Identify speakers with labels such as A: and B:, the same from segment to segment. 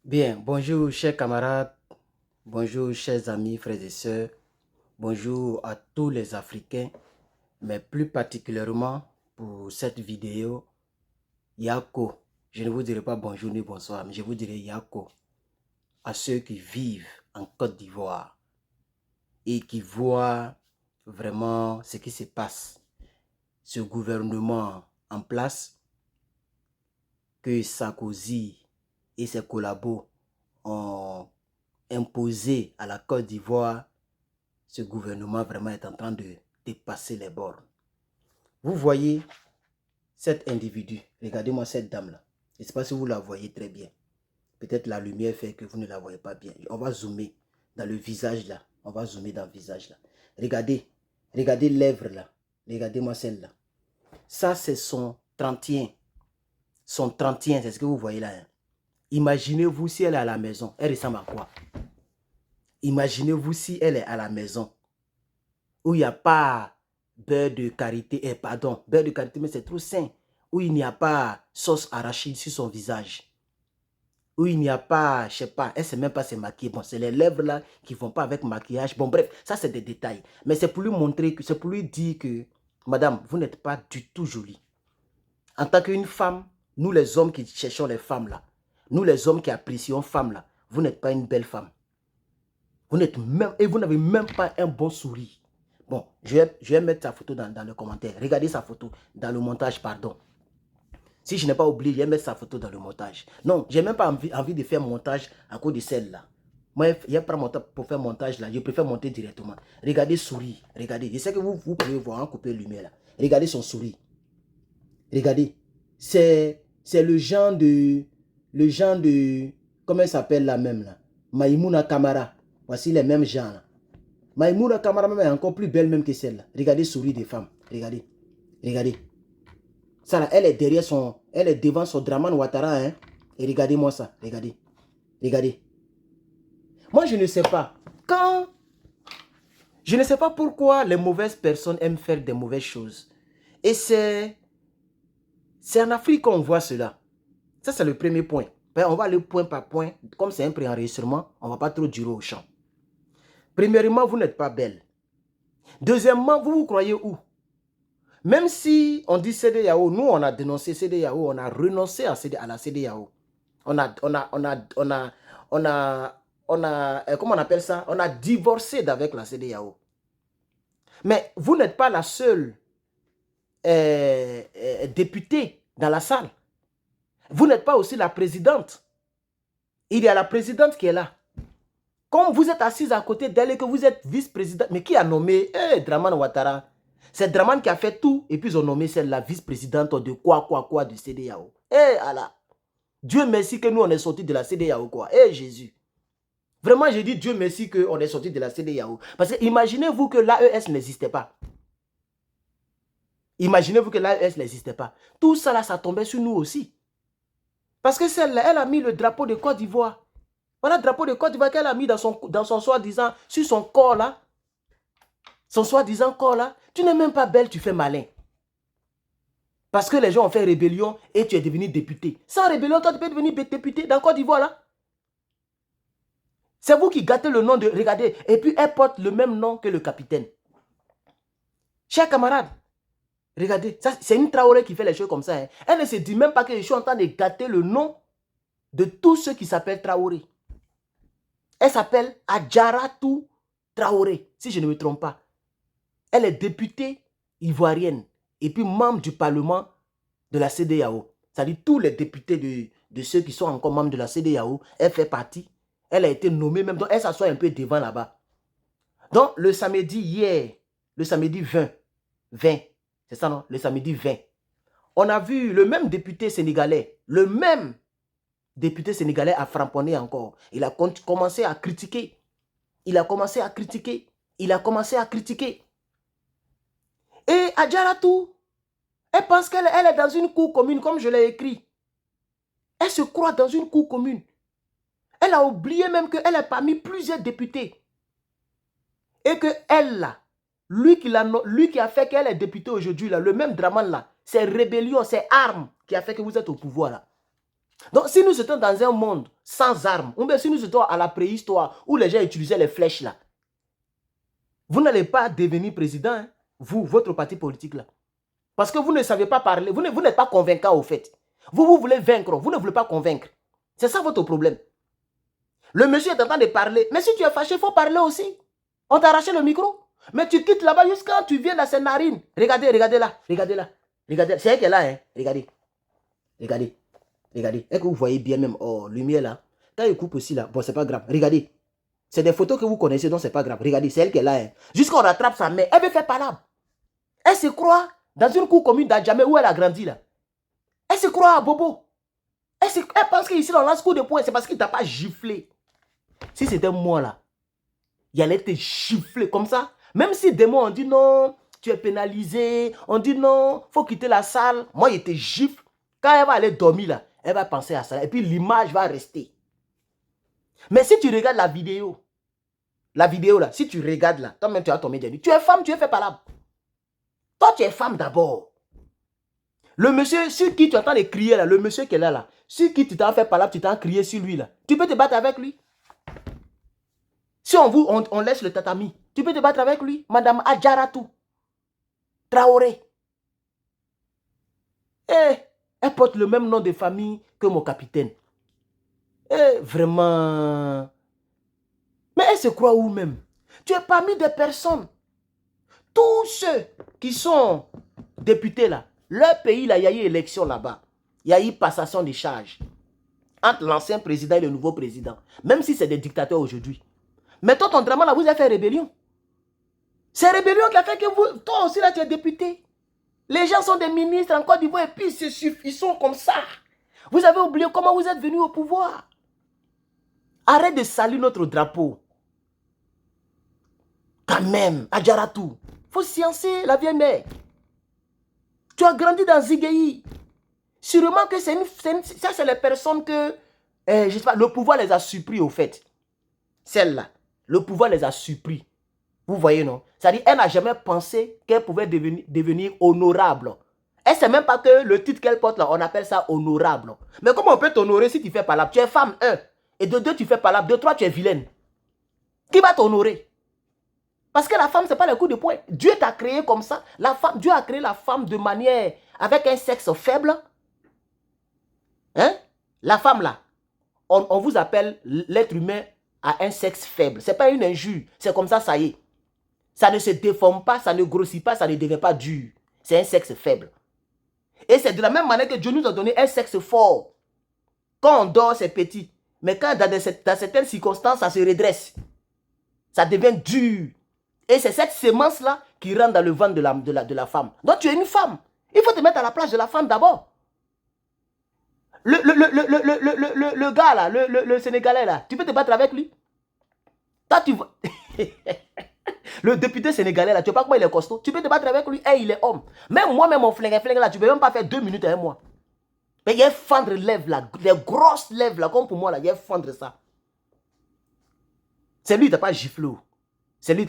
A: Bien, bonjour chers camarades, bonjour chers amis, frères et sœurs, bonjour à tous les Africains, mais plus particulièrement pour cette vidéo, Yako. Je ne vous dirai pas bonjour ni bonsoir, mais je vous dirai Yako à ceux qui vivent en Côte d'Ivoire et qui voient vraiment ce qui se passe. Ce gouvernement en place que Sarkozy et ses collabos ont imposé à la Côte d'Ivoire, ce gouvernement vraiment est en train de dépasser les bornes. Vous voyez cet individu, regardez-moi cette dame-là. Je ne sais pas si vous la voyez très bien. Peut-être la lumière fait que vous ne la voyez pas bien. On va zoomer dans le visage là. On va zoomer dans le visage là. Regardez, regardez lèvres là. Regardez-moi celle-là. Ça, c'est son 31. Son 31, c'est ce que vous voyez là. Hein. Imaginez-vous si elle est à la maison. Elle ressemble à quoi? Imaginez-vous si elle est à la maison. Où il n'y a pas beurre de karité, pardon, beurre de karité, mais c'est trop sain, où il n'y a pas sauce arachide sur son visage, où il n'y a pas, je sais pas, elle ne sait même pas se maquiller, bon, c'est les lèvres là qui ne vont pas avec maquillage, bon bref, ça c'est des détails, mais c'est pour lui montrer, c'est pour lui dire que, madame, vous n'êtes pas du tout jolie. En tant qu'une femme, nous les hommes qui cherchons les femmes là, nous les hommes qui apprécions femmes là, vous n'êtes pas une belle femme. Vous n'êtes même, et vous n'avez même pas un bon sourire. Bon, je vais mettre sa photo dans le commentaire. Regardez sa photo dans le montage, pardon. Si je n'ai pas oublié, je vais mettre sa photo dans le montage. Non, je n'ai même pas envie de faire montage à cause de celle-là. Moi, il n'y a pas pour faire montage là. Je préfère monter directement. Regardez sourire. Regardez. Je sais que vous pouvez voir en couper lumière là. Regardez son sourire. Regardez. C'est le genre de... Comment elle s'appelle la même là? Maïmouna Kamara. Voici les mêmes gens là. Maïmouna Kamara même est encore plus belle même que celle-là. Regardez sourire des femmes. Regardez. Regardez. Ça là, elle est derrière son... Elle est devant son Draman Ouattara. Hein? Et regardez-moi ça. Regardez. Regardez. Moi, je ne sais pas. Je ne sais pas pourquoi les mauvaises personnes aiment faire des mauvaises choses. Et c'est en Afrique qu'on voit cela. Ça, c'est le premier point. On va aller point par point. Comme c'est un pré-enregistrement, on ne va pas trop durer au champ. Premièrement, vous n'êtes pas belle. Deuxièmement, vous croyez où? Même si on dit CEDEAO, nous on a dénoncé CEDEAO, on a renoncé à la CEDEAO. Comment on appelle ça? On a divorcé d'avec la CEDEAO. Mais vous n'êtes pas la seule députée dans la salle. Vous n'êtes pas aussi la présidente. Il y a la présidente qui est là. Comme vous êtes assise à côté d'elle et que vous êtes vice-présidente, mais qui a nommé Draman Ouattara? C'est Draman qui a fait tout et puis ils ont nommé celle-là vice-présidente de quoi de CEDEAO. Allah. Dieu merci que nous on est sortis de la CEDEAO quoi. Jésus. Vraiment j'ai dit Dieu merci qu'on est sortis de la CEDEAO. Parce que imaginez-vous que l'AES n'existait pas. Imaginez-vous que l'AES n'existait pas. Tout ça là, ça tombait sur nous aussi. Parce que celle-là, elle a mis le drapeau de Côte d'Ivoire. Voilà le drapeau de Côte d'Ivoire qu'elle a mis dans son soi-disant, sur son corps là. Son soi-disant corps là. Tu n'es même pas belle, tu fais malin. Parce que les gens ont fait rébellion et tu es devenu député. Sans rébellion, toi tu peux devenir député dans Côte d'Ivoire là. C'est vous qui gâtez le nom de... Regardez, et puis elle porte le même nom que le capitaine. Chers camarades, regardez, c'est une Traoré qui fait les choses comme ça. Hein. Elle ne se dit même pas que je suis en train de gâter le nom de tous ceux qui s'appellent Traoré. Elle s'appelle Adjaratou Traoré, si je ne me trompe pas. Elle est députée ivoirienne et puis membre du Parlement de la CEDEAO. C'est-à-dire tous les députés de ceux qui sont encore membres de la CEDEAO, elle fait partie. Elle a été nommée même, donc elle s'assoit un peu devant là-bas. Donc le samedi hier, le samedi 20, c'est ça non? Le samedi 20, on a vu le même député sénégalais, le même député sénégalais a framponné encore. Il a commencé à critiquer. Il a commencé à critiquer. Il a commencé à critiquer. Et Adjaratou, elle pense qu'elle est dans une cour commune, comme je l'ai écrit. Elle se croit dans une cour commune. Elle a oublié même qu'elle est parmi plusieurs députés. Et que elle, là, lui qui a fait qu'elle est députée aujourd'hui, le même Draman là, c'est rébellion, c'est arme qui a fait que vous êtes au pouvoir là. Donc, si nous étions dans un monde sans armes, ou bien si nous étions à la préhistoire, où les gens utilisaient les flèches là, vous n'allez pas devenir président, hein, vous, votre parti politique là. Parce que vous ne savez pas parler, vous n'êtes pas convaincant au fait. Vous voulez vaincre, vous ne voulez pas convaincre. C'est ça votre problème. Le monsieur est en train de parler, mais si tu es fâché, il faut parler aussi. On t'a arraché le micro. Mais tu quittes là-bas jusqu'à tu viens dans ses narines. Regardez, regardez là, regardez là. Regardez, c'est elle qui est là, hein. Regardez. Regardez. Regardez. Est-ce que vous voyez bien même, oh, lumière là. Quand il coupe aussi là, bon, c'est pas grave. Regardez. C'est des photos que vous connaissez, donc c'est pas grave. Regardez, c'est elle qui est là, hein. Jusqu'à on rattrape sa mère. Elle veut faire palabre. Elle se croit dans une cour commune d'Adjamé où elle a grandi là. Elle se croit à Bobo. Elle pense qu'ici on lance coup de poing, c'est parce qu'il t'a pas giflé. Si c'était moi là, il allait te gifler comme ça. Même si demain on dit non, tu es pénalisé, on dit non, faut quitter la salle. Moi, il te gifle. Quand elle va aller dormir là, elle va penser à ça. Et puis l'image va rester. Mais si tu regardes la vidéo là, si tu regardes là, toi-même tu as tombé des nuits. Tu es femme, tu es fait palabre. Toi, tu es femme d'abord. Le monsieur sur qui tu entends les crier là, le monsieur qui est là, sur qui tu t'en fait palabre, tu t'en crié sur lui là. Tu peux te battre avec lui. Si on laisse le tatami, tu peux te battre avec lui. Madame Adjaratou Traoré. Elle porte le même nom de famille que mon capitaine. Vraiment. Mais elle se croit où même? Tu es parmi des personnes. Tous ceux qui sont députés là, leur pays là, il y a eu élection là-bas. Il y a eu passation des charges entre l'ancien président et le nouveau président. Même si c'est des dictateurs aujourd'hui. Mais toi, ton drama là, vous avez fait rébellion. C'est rébellion qui a fait que vous, toi aussi là, tu es député. Les gens sont des ministres en Côte d'Ivoire et puis ils sont comme ça. Vous avez oublié comment vous êtes venus au pouvoir. Arrête de salir notre drapeau. Quand même, Adjaratou. Faut sciencer la vieille mère. Tu as grandi dans Zigueyi. Sûrement que ça, c'est les personnes que, je sais pas, le pouvoir les a surpris au fait. Celle-là, le pouvoir les a surpris. Vous voyez, non? C'est-à-dire, elle n'a jamais pensé qu'elle pouvait devenir honorable. Elle ne sait même pas que le titre qu'elle porte là, on appelle ça honorable. Mais comment on peut t'honorer si tu fais palabre? Tu es femme, 1. Et de 2, tu fais palabre. De 3, tu es vilaine. Qui va t'honorer? Parce que la femme, ce n'est pas le coup de poing. Dieu t'a créé comme ça. La femme, Dieu a créé la femme de manière avec un sexe faible. Hein? La femme là, on vous appelle l'être humain à un sexe faible. Ce n'est pas une injure. C'est comme ça y est. Ça ne se déforme pas, ça ne grossit pas, ça ne devient pas dur. C'est un sexe faible. Et c'est de la même manière que Dieu nous a donné un sexe fort. Quand on dort, c'est petit. Mais quand dans certaines circonstances, ça se redresse. Ça devient dur. Et c'est cette sémence-là qui rentre dans le ventre de la femme. Donc tu es une femme. Il faut te mettre à la place de la femme d'abord. Le gars là, le Sénégalais là, tu peux te battre avec lui. Toi, tu vois. Le député sénégalais là, tu ne sais pas comment il est costaud. Tu peux te battre avec lui, il est homme. Même moi-même, mon flingue là, tu ne peux même pas faire 2 minutes avec moi. Mais il y a fendre lèvres là, des grosses lèvres là, comme pour moi là, il y a fendre ça. C'est lui qui t'a pas giflé. C'est lui,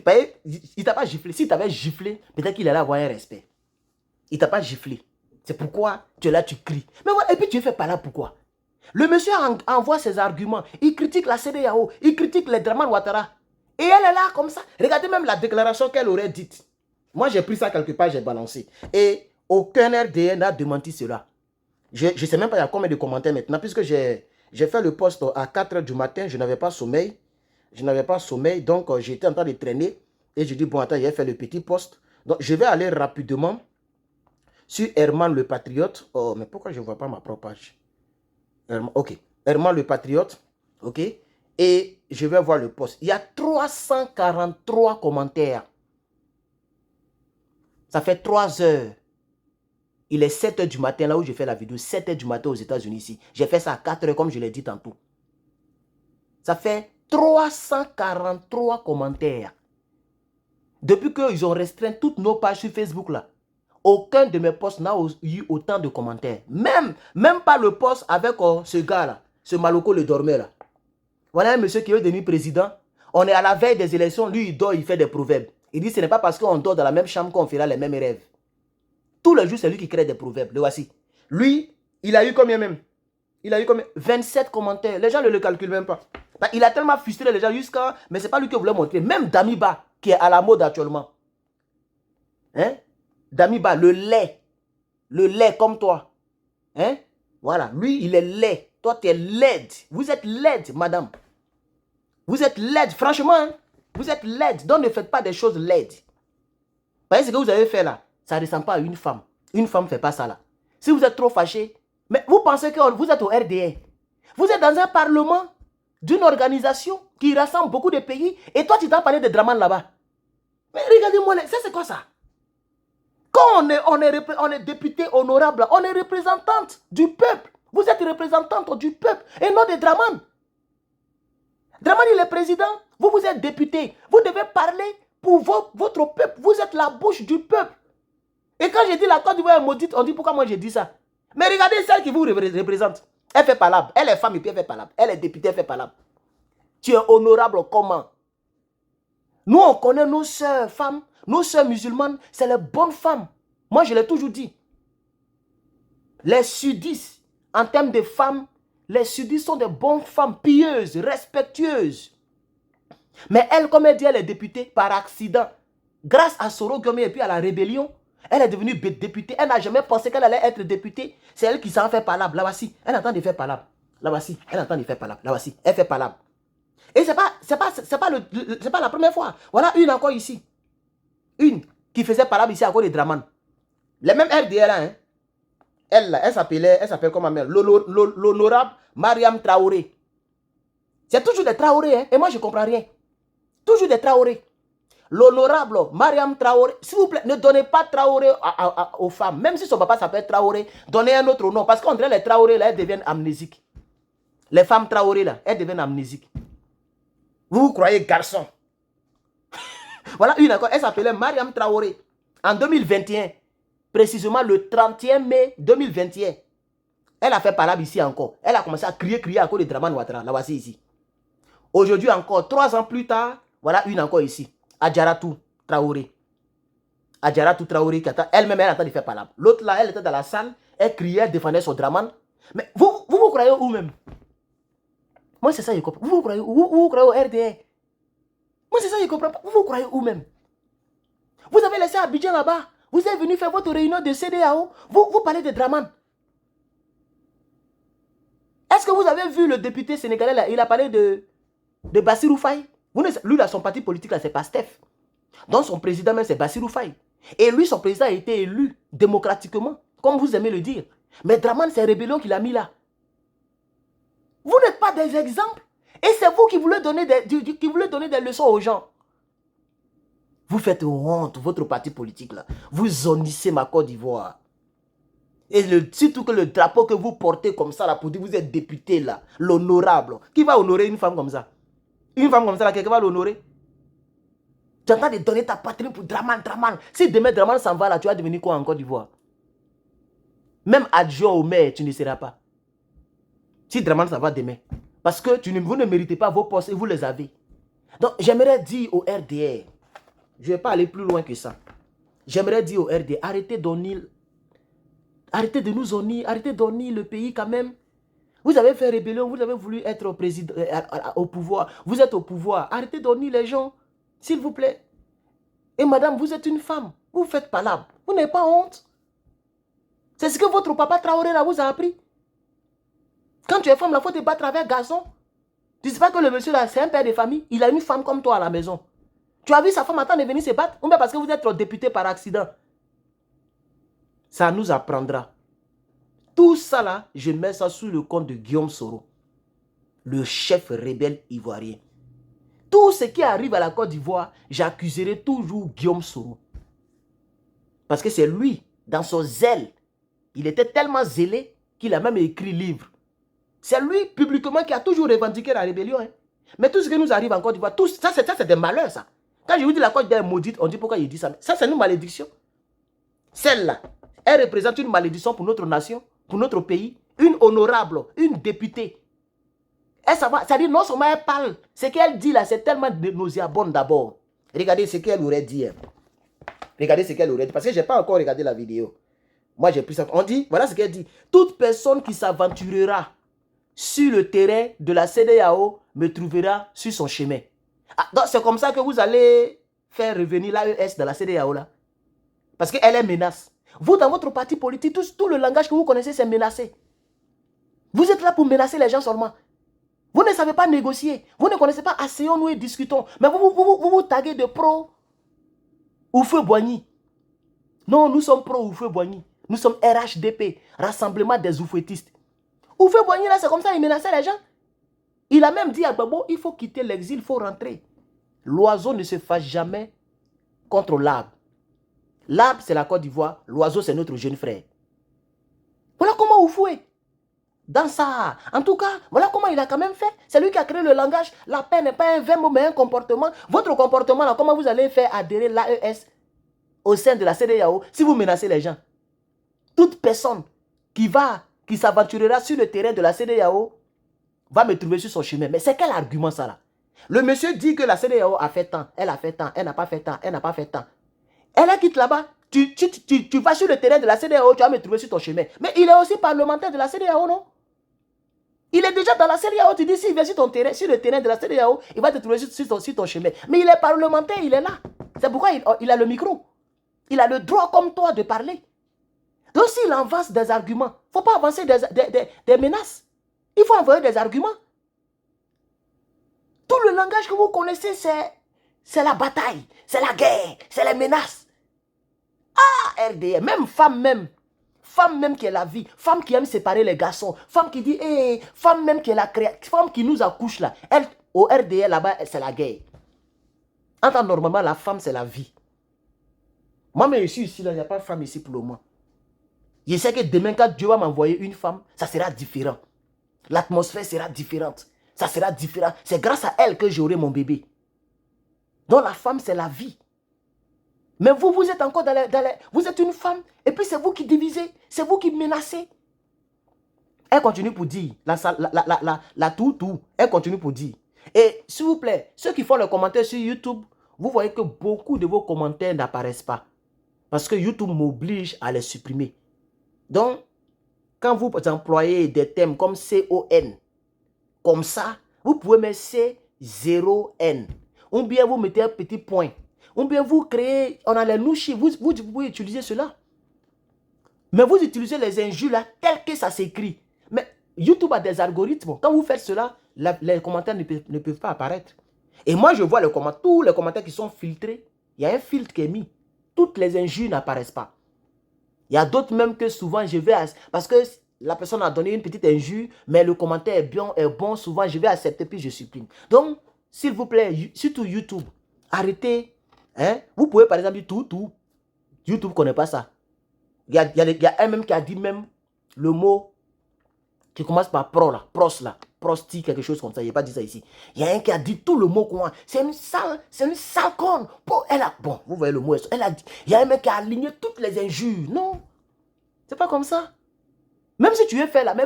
A: il t'a pas giflé. Si t'avais giflé, peut-être qu'il allait avoir un respect. Il t'a pas giflé. C'est pourquoi tu es là, tu cries. Mais ouais, et puis tu ne fais pas là pourquoi? Le monsieur envoie ses arguments. Il critique la CEDEAO, il critique les Draman Ouattara. Et elle est là comme ça. Regardez même la déclaration qu'elle aurait dite. Moi, j'ai pris ça quelque part, j'ai balancé. Et aucun RDN n'a démenti cela. Je ne sais même pas il y a combien de commentaires maintenant, puisque j'ai fait le post à 4 h du matin, je n'avais pas sommeil. Je n'avais pas sommeil, donc j'étais en train de traîner. Et je dis, bon, attends, j'ai fait le petit post. Donc, je vais aller rapidement sur Herman le Patriote. Oh, mais pourquoi je ne vois pas ma propre page? Ok. Herman le Patriote. Ok. Et je vais voir le post. Il y a 343 commentaires. Ça fait 3 heures. Il est 7 h du matin, là où je fais la vidéo. 7 h du matin aux États-Unis ici. J'ai fait ça à 4 h, comme je l'ai dit tantôt. Ça fait 343 commentaires. Depuis qu'ils ont restreint toutes nos pages sur Facebook, là, aucun de mes posts n'a eu autant de commentaires. Même pas le post avec ce gars-là, ce Maloko le dormeur, là. Voilà un monsieur qui est devenu président. On est à la veille des élections. Lui, il dort, il fait des proverbes. Il dit, ce n'est pas parce qu'on dort dans la même chambre qu'on fera les mêmes rêves. Tous les jours, c'est lui qui crée des proverbes. Le voici. Lui, il a eu combien même? Il a eu comme 27 commentaires. Les gens ne le calculent même pas. Il a tellement frustré les gens jusqu'à... Mais ce n'est pas lui qui voulait montrer. Même Damiba, qui est à la mode actuellement. Hein? Damiba, le lait comme toi. Hein? Voilà, lui, il est laid. Toi, tu es laide. Vous êtes laide, madame. Vous êtes laide, franchement. Hein? Vous êtes laide. Donc, ne faites pas des choses laides. Vous voyez ce que vous avez fait là? Ça ne ressemble pas à une femme. Une femme ne fait pas ça là. Si vous êtes trop fâché, mais vous pensez que vous êtes au RDA. Vous êtes dans un parlement d'une organisation qui rassemble beaucoup de pays et toi, tu t'en parlé de Draman là-bas. Mais regardez-moi, ça c'est quoi ça? Quand on est député honorable, on est représentante du peuple. Vous êtes représentante du peuple et non de Draman. Draman, il est président. Vous êtes député. Vous devez parler pour votre peuple. Vous êtes la bouche du peuple. Et quand j'ai dit la Côte d'Ivoire est maudite, on dit pourquoi moi j'ai dit ça. Mais regardez celle qui vous représente. Elle fait palabre. Elle est femme et puis elle fait palabre. Elle est députée, elle fait palabre. Tu es honorable comment? Nous, on connaît nos sœurs femmes, nos sœurs musulmanes, c'est les bonnes femmes. Moi, je l'ai toujours dit. Les sudistes, en termes de femmes, les sudistes sont des bonnes femmes, pieuses, respectueuses. Mais elle, comme elle dit, elle est députée par accident. Grâce à Soro Gomé et puis à la rébellion, elle est devenue députée. Elle n'a jamais pensé qu'elle allait être députée. C'est elle qui s'en fait palabre. Là-bas-ci, elle entend de faire palabre. Là-bas-ci, elle entend de faire palabre. Là-bas-ci, elle fait palabre. Et c'est pas la première fois. Voilà une encore ici. Une qui faisait palabre ici à cause de Draman. Les mêmes RDL là, hein. Elle s'appelle comment mère? L'honorable Mariam Traoré. C'est toujours des Traoré, hein. Et moi je ne comprends rien. Toujours des Traoré. L'honorable Mariam Traoré. S'il vous plaît, ne donnez pas Traoré aux femmes. Même si son papa s'appelle Traoré, donnez un autre nom. Parce qu'on dirait les Traoré là, elles deviennent amnésiques. Les femmes Traoré là, elles deviennent amnésiques. Vous croyez garçon? Voilà une encore, elle s'appelait Mariam Traoré. En 2021, précisément le 31 mai 2021, elle a fait palabre ici encore. Elle a commencé à crier à cause de Draman Ouattara. Là, voici ici. Aujourd'hui encore, 3 ans plus tard, voilà une encore ici. Adjaratou Traoré. Adjaratou Traoré, elle-même, elle attend de faire palabre. L'autre là, elle était dans la salle, elle criait, elle défendait son Draman. Mais vous croyez où même? Moi, c'est ça, je comprends. Vous croyez où? Vous croyez au RDA? Moi, c'est ça, je ne comprends pas. Vous croyez où même? Vous avez laissé Abidjan là-bas. Vous êtes venu faire votre réunion de CEDEAO. Vous parlez de Draman. Est-ce que vous avez vu le député sénégalais là? Il a parlé de Bassirou Faye. Lui, là, son parti politique, là, c'est PASTEF. Donc, son président même, c'est Bassirou Faye. Et lui, son président a été élu démocratiquement, comme vous aimez le dire. Mais Draman, c'est Rébellion qu'il a mis là. Vous n'êtes pas des exemples. Et c'est vous qui voulez donner des leçons aux gens. Vous faites honte, votre parti politique là. Vous zonissez ma Côte d'Ivoire. Et surtout que le drapeau que vous portez comme ça là, pour dire que vous êtes député là, l'honorable. Qui va honorer une femme comme ça? Une femme comme ça là, quelqu'un va l'honorer? Tu es en train de donner ta patrie pour Draman. Si demain Draman s'en va là, tu vas devenir quoi en Côte d'Ivoire? Même adjoint au maire, tu ne seras pas. Si Draman s'en va demain. Parce que vous ne méritez pas vos postes et vous les avez. Donc j'aimerais dire au RDR, je ne vais pas aller plus loin que ça. J'aimerais dire au RDR, arrêtez de nous unir, arrêtez d'unir le pays quand même. Vous avez fait rébellion, vous avez voulu être au pouvoir. Vous êtes au pouvoir, arrêtez d'unir les gens, s'il vous plaît. Et madame, vous êtes une femme, vous faites palabre, vous n'avez pas honte. C'est ce que votre papa Traoré là vous a appris. Quand tu es femme, il faut te battre avec garçon. Tu ne sais pas que le monsieur là, c'est un père de famille. Il a une femme comme toi à la maison. Tu as vu sa femme attendre de venir se battre? Ou bien parce que vous êtes député par accident? Ça nous apprendra. Tout ça là, je mets ça sous le compte de Guillaume Soro, le chef rebelle ivoirien. Tout ce qui arrive à la Côte d'Ivoire, j'accuserai toujours Guillaume Soro. Parce que c'est lui, dans son zèle, il était tellement zélé qu'il a même écrit livre. C'est lui, publiquement, qui a toujours revendiqué la rébellion. Hein. Mais tout ce qui nous arrive en Côte d'Ivoire, ça c'est des malheurs, ça. Quand je vous dis la Côte d'Ivoire est maudite, on dit pourquoi il dit ça. Ça, c'est une malédiction. Celle-là, elle représente une malédiction pour notre nation, pour notre pays. Une honorable, une députée. Elle, ça dit non seulement elle parle, ce qu'elle dit là, c'est tellement nauséabond d'abord. Regardez ce qu'elle aurait dit. Hein. Regardez ce qu'elle aurait dit. Parce que je n'ai pas encore regardé la vidéo. Moi, j'ai pris ça. On dit, voilà ce qu'elle dit. Toute personne qui s'aventurera sur le terrain de la CEDEAO me trouvera sur son chemin. Ah, donc c'est comme ça que vous allez faire revenir l'AES de la CEDEAO là. Parce qu'elle est menace. Vous, dans votre parti politique, tout le langage que vous connaissez, c'est menacé. Vous êtes là pour menacer les gens seulement. Vous ne savez pas négocier. Vous ne connaissez pas asseyons-nous et discutons. Mais vous taguez de pro Houphouët-Boigny. Non, nous sommes pro Houphouët-Boigny. Nous sommes RHDP, Rassemblement des Houphouëtistes. Houphouët-Boigny, là, c'est comme ça, il menaçait les gens. Il a même dit à Gbagbo, il faut quitter l'exil, il faut rentrer. L'oiseau ne se fâche jamais contre l'arbre. L'arbre, c'est la Côte d'Ivoire. L'oiseau, c'est notre jeune frère. Voilà comment Houphouët. Dans ça, en tout cas, voilà comment il a quand même fait. C'est lui qui a créé le langage. La paix n'est pas un verbe, mais un comportement. Votre comportement, là, comment vous allez faire adhérer l'AES au sein de la CEDEAO si vous menacez les gens? Toute personne qui s'aventurera sur le terrain de la CEDEAO va me trouver sur son chemin. Mais c'est quel argument ça là? Le monsieur dit que la CEDEAO a fait tant, elle a fait tant, elle n'a pas fait tant, elle n'a pas fait tant. Elle quitte là-bas. Tu vas sur le terrain de la CEDEAO, tu vas me trouver sur ton chemin. Mais il est aussi parlementaire de la CEDEAO, non? Il est déjà dans la CEDEAO. Tu dis, s'il vient sur le terrain de la CEDEAO, il va te trouver sur ton chemin. Mais il est parlementaire, il est là. C'est pourquoi il a le micro. Il a le droit comme toi de parler. Donc s'il avance des arguments, il ne faut pas avancer des menaces. Il faut envoyer des arguments. Tout le langage que vous connaissez, c'est la bataille, c'est la guerre, c'est les menaces. Ah, RDM, femme même qui est la vie, femme qui aime séparer les garçons, femme qui dit, hey, femme même qui est la créatrice, femme qui nous accouche là. Elle, au RDM là-bas, c'est la guerre. En temps normalement, la femme, c'est la vie. Moi, mais je suis ici, là, il n'y a pas de femme ici pour le moment. Je sais que demain, quand Dieu va m'envoyer une femme, ça sera différent. L'atmosphère sera différente. Ça sera différent. C'est grâce à elle que j'aurai mon bébé. Donc la femme, c'est la vie. Mais vous êtes encore vous êtes une femme, et puis c'est vous qui divisez, c'est vous qui menacez. Elle continue pour dire, la tout, elle continue pour dire. Et s'il vous plaît, ceux qui font le commentaire sur YouTube, vous voyez que beaucoup de vos commentaires n'apparaissent pas. Parce que YouTube m'oblige à les supprimer. Donc, quand vous employez des thèmes comme CON, comme ça, vous pouvez mettre C0N. Ou bien vous mettez un petit point. Ou bien vous créez, on a les nouchis, vous pouvez utiliser cela. Mais vous utilisez les injures là, tel que ça s'écrit. Mais YouTube a des algorithmes. Quand vous faites cela, les commentaires ne peuvent pas apparaître. Et moi, je vois tous les commentaires qui sont filtrés. Il y a un filtre qui est mis. Toutes les injures n'apparaissent pas. Il y a d'autres même que souvent je vais... Parce que la personne a donné une petite injure, mais le commentaire est bon, souvent je vais accepter puis je supprime. Donc, s'il vous plaît, surtout YouTube, arrêtez. Hein? Vous pouvez par exemple dire tout. YouTube ne connaît pas ça. Il y a un même qui a dit même le mot qui commence par pro là, pros là, prosti, quelque chose comme ça. Il n'a pas dit ça ici. Il y a un qui a dit tout le mot quoi. C'est une sale conne. Bon, vous voyez le mot. Elle a dit. Il y a un mec qui a aligné toutes les injures. Non. C'est pas comme ça. Même si tu veux faire là, mais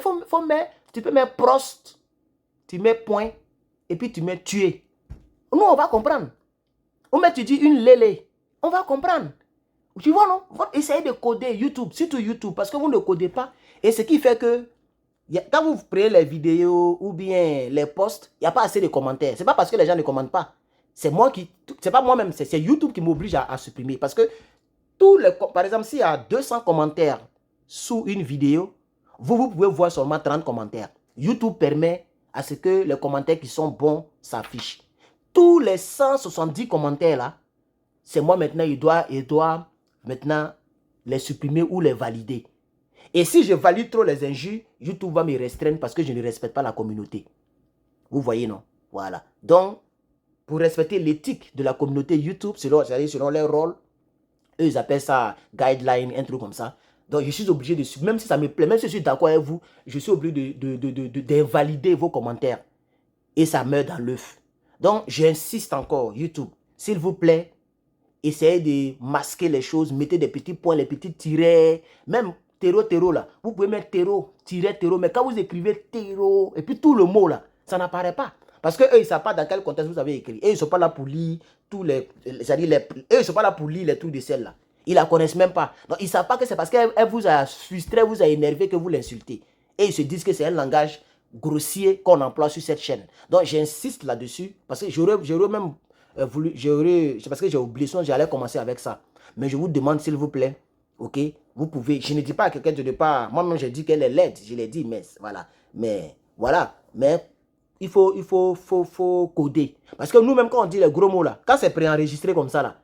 A: tu peux mettre prost, tu mets point, et puis tu mets tuer. Nous, on va comprendre. Ou mais tu dis une lélé, on va comprendre. Tu vois, non? Essayez de coder YouTube, surtout YouTube, parce que vous ne codez pas. Et ce qui fait que, quand vous prenez les vidéos ou bien les posts, il n'y a pas assez de commentaires. Ce n'est pas parce que les gens ne commentent pas. C'est pas moi-même, c'est YouTube qui m'oblige à supprimer. Parce que, par exemple, s'il y a 200 commentaires sous une vidéo, vous pouvez voir seulement 30 commentaires. YouTube permet à ce que les commentaires qui sont bons s'affichent. Tous les 170 commentaires là, c'est moi maintenant, il doit maintenant les supprimer ou les valider. Et si je valide trop les injures, YouTube va me restreindre parce que je ne respecte pas la communauté. Vous voyez, non? Voilà. Donc, pour respecter l'éthique de la communauté YouTube, selon leur rôle, eux, ils appellent ça guideline, un truc comme ça. Donc, je suis obligé de, même si ça me plaît, même si je suis d'accord avec vous, je suis obligé d'invalider vos commentaires. Et ça meurt dans l'œuf. Donc, j'insiste encore, YouTube, s'il vous plaît, essayez de masquer les choses, mettez des petits points, les petits tirets, même terreau là. Vous pouvez mettre terreau, mais quand vous écrivez terreau, et puis tout le mot là, ça n'apparaît pas. Parce qu'eux, ils ne savent pas dans quel contexte vous avez écrit. Et ils ne sont pas là pour lire tous les... C'est-à-dire, eux, ils ne sont pas là pour lire les trucs de celle-là. Ils ne la connaissent même pas. Donc, ils ne savent pas que c'est parce qu'elle vous a frustré, vous a énervé que vous l'insultez. Et ils se disent que c'est un langage grossiers qu'on emploie sur cette chaîne. Donc, j'insiste là-dessus parce que j'aurais même voulu, parce que j'ai oublié, sinon j'allais commencer avec ça. Mais je vous demande, s'il vous plaît, ok, vous pouvez, je ne dis pas à quelqu'un de ne pas, moi-même j'ai dit qu'elle est laide, je l'ai dit, mais voilà, mais il faut coder. Parce que nous-mêmes, quand on dit les gros mots là, quand c'est préenregistré comme ça là,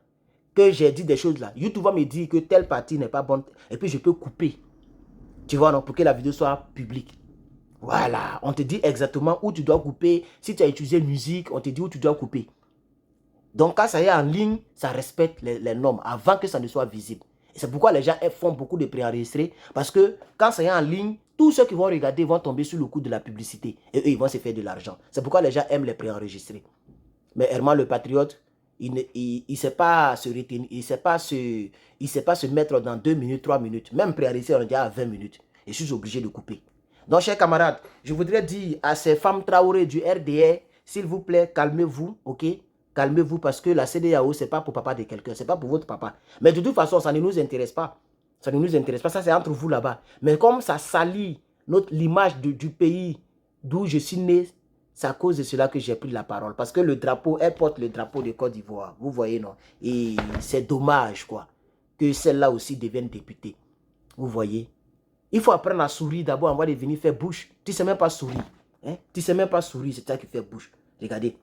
A: que j'ai dit des choses là, YouTube va me dire que telle partie n'est pas bonne, et puis je peux couper. Tu vois, non, pour que la vidéo soit publique. Voilà, on te dit exactement où tu dois couper. Si tu as utilisé musique, on te dit où tu dois couper. Donc, quand ça est en ligne, ça respecte les normes avant que ça ne soit visible. Et c'est pourquoi les gens font beaucoup de préenregistrés. Parce que quand ça est en ligne, tous ceux qui vont regarder vont tomber sur le coup de la publicité. Et eux, ils vont se faire de l'argent. C'est pourquoi les gens aiment les préenregistrés. Mais Herman le Patriote, il ne sait pas se retenir, il ne sait pas se mettre dans 2 minutes, 3 minutes. Même préenregistré, on dit à 20 minutes. Et je suis obligé de couper. Donc, chers camarades, je voudrais dire à ces femmes Traoré du RDR, s'il vous plaît, calmez-vous, ok? Calmez-vous parce que la CEDEAO, ce n'est pas pour papa de quelqu'un, ce n'est pas pour votre papa. Mais de toute façon, ça ne nous intéresse pas. Ça ne nous intéresse pas, ça c'est entre vous là-bas. Mais comme ça salit l'image du pays d'où je suis né, c'est à cause de cela que j'ai pris la parole. Parce que le drapeau, elle porte le drapeau de Côte d'Ivoire. Vous voyez, non? Et c'est dommage, quoi, que celle-là aussi devienne députée. Vous voyez? Il faut apprendre à sourire d'abord avant de venir faire bouche. Tu ne sais même pas sourire. Hein? Tu ne sais même pas sourire, c'est ça qui fait bouche. Regardez.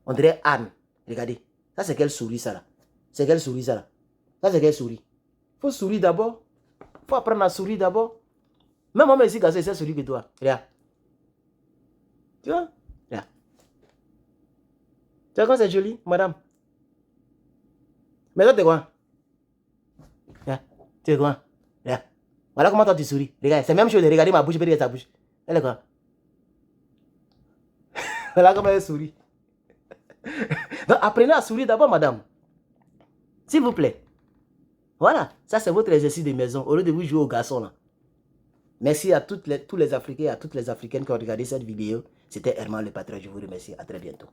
A: On dirait Anne. Regardez. Ça, c'est quelle souris, ça, là? C'est quelle souris, ça, là? Ça, c'est quelle souris? Il faut sourire d'abord. Il faut apprendre à sourire d'abord. Même moi, ici, quand c'est sourire que toi. Regarde. Tu vois? Regarde. Tu vois quand c'est joli, madame? Mais toi, t'es quoi? Regarde. Tu es quoi? Regarde. Voilà comment toi tu souris. Regarde, c'est la même chose. Regardez ma bouche, regardez sa bouche. Elle est quoi? Voilà comment elle sourit. Donc, apprenez à sourire d'abord, madame. S'il vous plaît. Voilà, ça c'est votre exercice de maison. Au lieu de vous jouer au garçon là. Merci à tous les Africains et à toutes les Africaines qui ont regardé cette vidéo. C'était Herman le Patriote. Je vous remercie. À très bientôt.